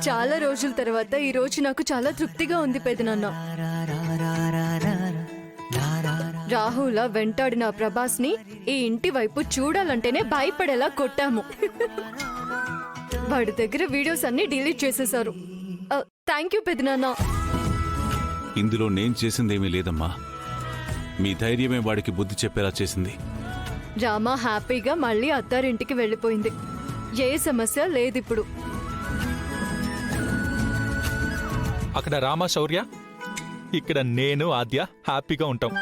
చాలా రోజుల తర్వాత ఈ రోజు నాకు చాలా తృప్తిగా ఉంది పెదనాన్న. రాహుల వెంటాడిన ప్రభాస్ ని ఈ ఇంటి వైపు చూడాలంటేనే భయపడేలా కొట్టాము. వాడి దగ్గర వీడియోస్ అన్ని డిలీట్ చేసేశారు. థ్యాంక్ యూ పెదనాన్న. ఇందులో నేను చేసిందేమీ లేదమ్మా. మీ ధైర్యమే వాడికి బుద్ధి చెప్పేలా చేసింది. రామా హ్యాపీగా మళ్ళీ అత్తారింటికి వెళ్ళిపోయింది. ఏ సమస్య లేదిప్పుడు. అక్కడ రామ శౌర్య, ఇక్కడ నేను ఆద్య హ్యాపీగా ఉంటాం.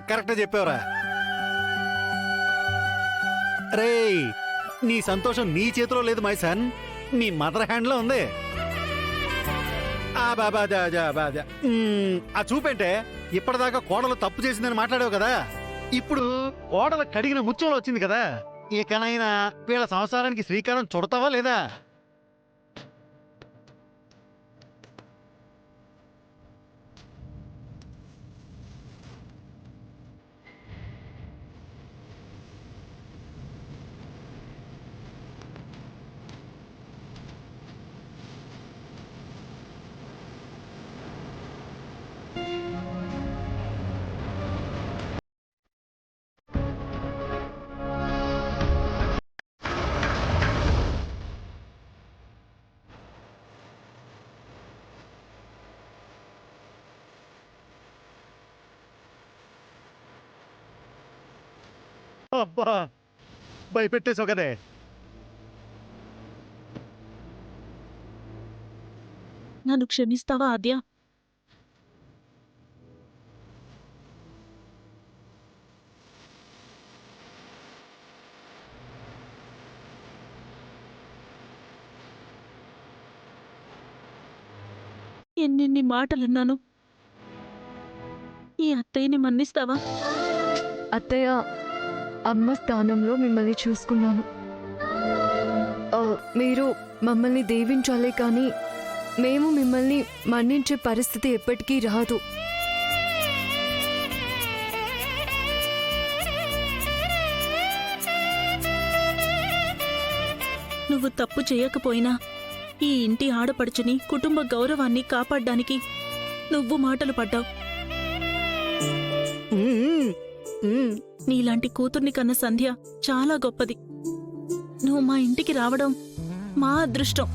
కరెక్ట్ చెప్పావురా. రేయ్, నీ సంతోషం నీ చేతిలో లేదు మైసన్, నీ మదర్ హ్యాండ్ లో ఉంది. ఆ చూపేంటే ఇప్పటిదాకా కోడలు తప్పు చేసిందని మాట్లాడావు కదా, ఇప్పుడు కోడలు కడిగిన ముత్యంలో వచ్చింది కదా, ఇకనైనా వీళ్ళ సంసారానికి శ్రీకారం చుడతావా లేదా? అబ్బా, భయపెట్టేసావు కదే. నన్ను క్షమిస్తావా ఆద్య? ఎన్నెన్ని మాటలన్నాను. ఈ అత్తయ్యని మన్నిస్తావా? అత్తయ్య, అమ్మ స్థానంలో మిమ్మల్ని చూసుకున్నాను. మీరు మమ్మల్ని దీవించాలే కానీ మేము మిమ్మల్ని మన్నించే పరిస్థితి ఎప్పటికీ రాదు. నువ్వు తప్పు చేయకపోయినా ఈ ఇంటి ఆడపడుచుని, కుటుంబ గౌరవాన్ని కాపాడ్డానికి నువ్వు మాటలు పడ్డావు. నీలాంటి కూతుర్ని కన్న సంధ్య చాలా గొప్పది. నువ్వు మా ఇంటికి రావడం మా అదృష్టం.